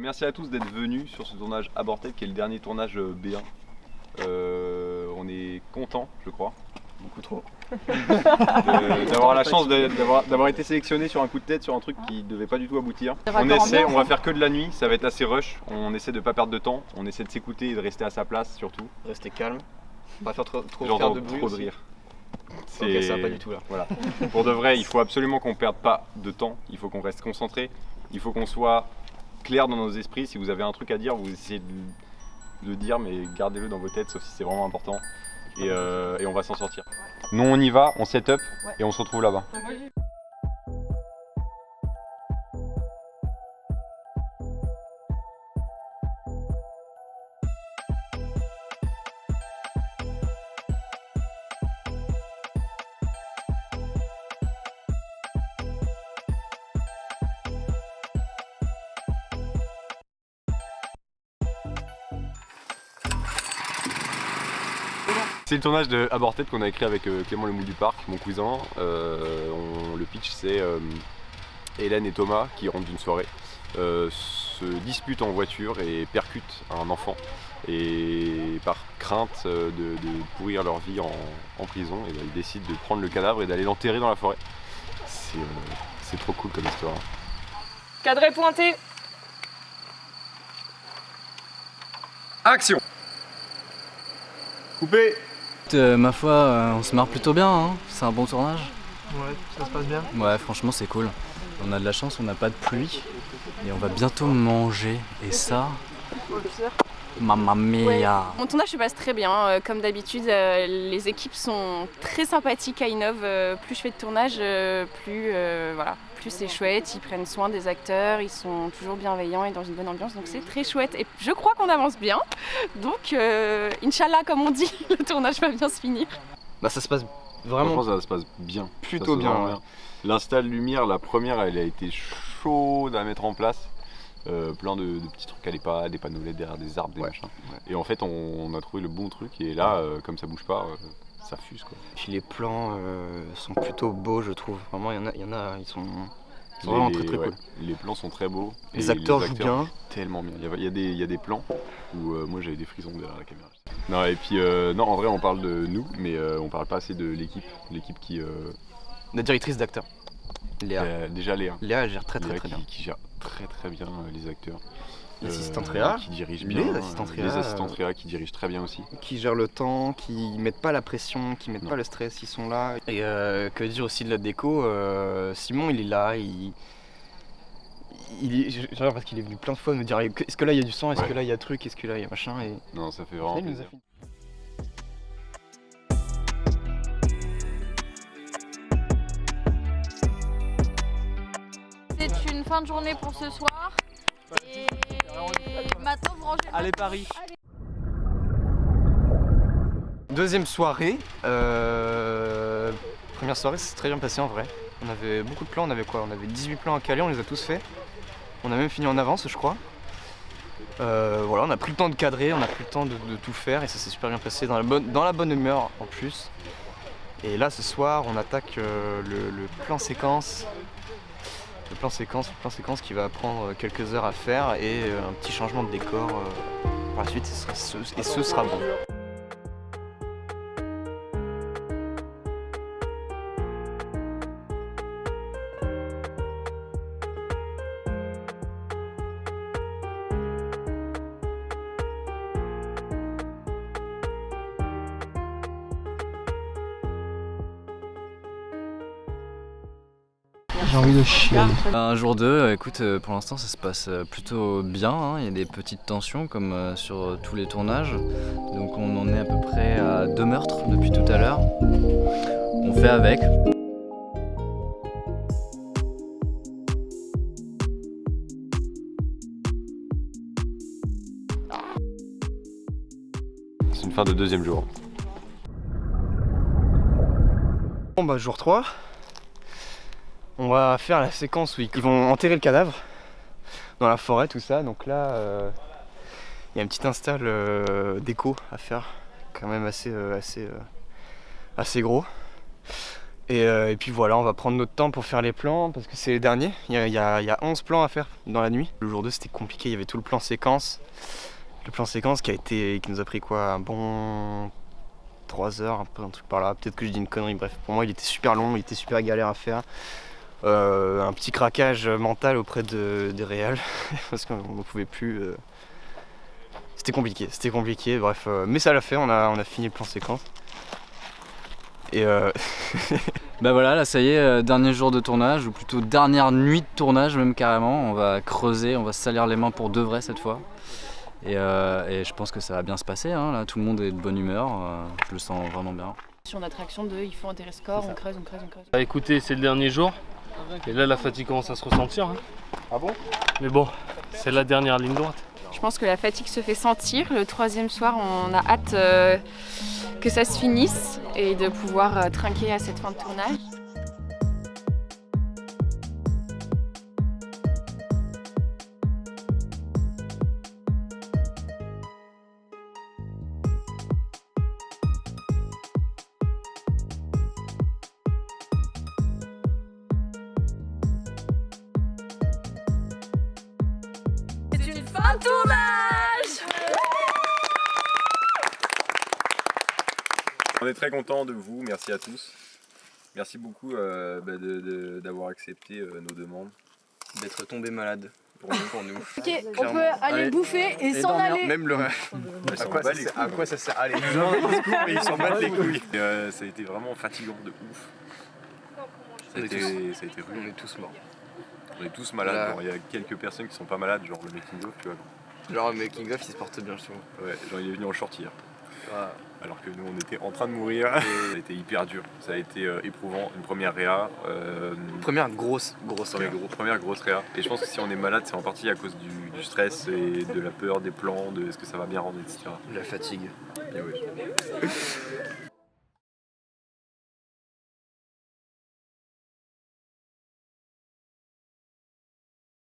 merci à tous d'être venus sur ce tournage Aborted qui est le dernier tournage B1. On est content, je crois. Beaucoup trop. D'avoir la chance d'avoir été sélectionné sur un coup de tête sur un truc qui devait pas du tout aboutir. On va faire que de la nuit, ça va être assez rush. On essaie de pas perdre de temps, on essaie de s'écouter et de rester à sa place surtout. Rester calme, pas faire trop de bruit. Trop de rire. Ok, ça va pas du tout là. Voilà. Pour de vrai, il faut absolument qu'on perde pas de temps, il faut qu'on reste concentré, il faut qu'on soit clair dans nos esprits. Si vous avez un truc à dire, vous essayez de le dire, mais gardez-le dans vos têtes, sauf si c'est vraiment important. Et on va s'en sortir. Nous on y va, on set up et on se retrouve là-bas. C'est le tournage de Aborted qu'on a écrit avec Clément Lemoule du Parc, mon cousin. Le pitch c'est Hélène et Thomas qui rentrent d'une soirée, se disputent en voiture et percutent un enfant. Et par crainte de pourrir leur vie en prison, et ils décident de prendre le cadavre et d'aller l'enterrer dans la forêt. C'est trop cool comme histoire. Cadré pointé. Action. Coupé. Ma foi, on se marre plutôt bien, hein. C'est un bon tournage. Ouais, ça se passe bien. Ouais, franchement c'est cool. On a de la chance, on n'a pas de pluie et on va bientôt manger. Et ça, mamma mia. Mon tournage se passe très bien, comme d'habitude. Les équipes sont très sympathiques à Innov. Plus je fais de tournage, plus c'est chouette. Ils prennent soin des acteurs, ils sont toujours bienveillants et dans une bonne ambiance. Donc c'est très chouette. Et je crois qu'on avance bien. Donc Inch'Allah, comme on dit, le tournage va bien se finir. Bah ça se passe vraiment. Franchement, ça se passe bien. Plutôt bien. L'install lumière, la première, elle a été chaude à mettre en place. Plein de petits trucs, des panneaux LED derrière des arbres, des machins. Ouais. Et en fait, on a trouvé le bon truc et là, comme ça bouge pas, ça fuse quoi. Puis les plans sont plutôt beaux, je trouve. Vraiment, il y en a, ils sont vraiment très cool. Les plans sont très beaux. Les acteurs jouent bien. Tellement bien. Il y a des plans où moi j'avais des frissons derrière la caméra. Non, et puis, non, en vrai, on parle de nous, mais on parle pas assez de l'équipe. L'équipe qui. La directrice d'acteurs. Léa. Déjà Léa. Léa, elle gère très bien. Qui gère très bien les acteurs. L'assistante Réa. Qui dirige bien. Les assistantes Réa qui dirigent très bien aussi. Qui gèrent le temps, qui mettent pas la pression, qui mettent pas le stress, ils sont là. Et que dire aussi de la déco, Simon il est là, genre parce qu'il est venu plein de fois me dire est-ce que là il y a du sang, est-ce que là il y a truc, est-ce que là il y a machin et... Non, ça fait vraiment plaisir. C'est une fin de journée pour ce soir. Et maintenant vous rangez. Allez Paris. Deuxième soirée. Première soirée, c'est très bien passé en vrai. On avait beaucoup de plans, on avait quoi? On avait 18 plans à caler, on les a tous faits. On a même fini en avance, je crois. Voilà, on a pris le temps de cadrer, on a pris le temps de tout faire et ça s'est super bien passé dans la bonne humeur en plus. Et là ce soir on attaque le plan séquence. Le plan séquence qui va prendre quelques heures à faire et un petit changement de décor par la suite et ce sera bon. J'ai envie de chialer. Un jour 2, écoute, pour l'instant ça se passe plutôt bien, hein. Il y a des petites tensions comme sur tous les tournages. Donc on en est à peu près à 2 meurtres depuis tout à l'heure. On fait avec. C'est une fin de deuxième jour. Bon bah jour 3. On va faire la séquence où ils vont enterrer le cadavre dans la forêt, tout ça. Donc là, il y a un petit install déco à faire, quand même assez gros. Et puis voilà, on va prendre notre temps pour faire les plans parce que c'est les derniers. Il y a 11 plans à faire dans la nuit. Le jour 2 c'était compliqué, il y avait tout le plan séquence. Le plan séquence qui nous a pris quoi, un bon 3 heures, un peu un truc par là. Peut-être que je dis une connerie, bref. Pour moi il était super long, il était super galère à faire. Un petit craquage mental auprès des réals parce qu'on ne pouvait plus. C'était compliqué, bref. Mais ça l'a fait, on a fini le plan séquence. Et Bah voilà, là ça y est, dernier jour de tournage, ou plutôt dernière nuit de tournage même carrément. On va creuser, on va se salir les mains pour de vrai cette fois. Et je pense que ça va bien se passer, hein. Là tout le monde est de bonne humeur, je le sens vraiment bien. Sur notre action de il faut enterrer ce corps, on creuse. Bah écoutez, c'est le dernier jour. Et là la fatigue commence à se ressentir. Hein. Ah bon? Mais bon, c'est la dernière ligne droite. Je pense que la fatigue se fait sentir. Le 3e soir, on a hâte que ça se finisse et de pouvoir trinquer à cette fin de tournage. C'est une fin de tournage! On est très contents de vous, merci à tous. Merci beaucoup d'avoir accepté nos demandes. d'être tombé malade pour nous. Ok, on peut aller bouffer et s'en aller. Même le à quoi ça sert? Allez, ils s'en battent les couilles. Ça a été vraiment fatigant de ouf. Ça a été rude. On est tous morts. On est tous malades. Genre, il y a quelques personnes qui sont pas malades, genre le making of, tu vois. Genre le making of il se porte bien, je trouve. Ouais, genre il est venu en short hier. Ah. Alors que nous on était en train de mourir. Ça a été hyper dur. Ça a été éprouvant. Une première réa. Première grosse Première grosse réa. Et je pense que si on est malade, c'est en partie à cause du stress et de la peur des plans, de est-ce que ça va bien rendre, etc. La fatigue. Et ouais.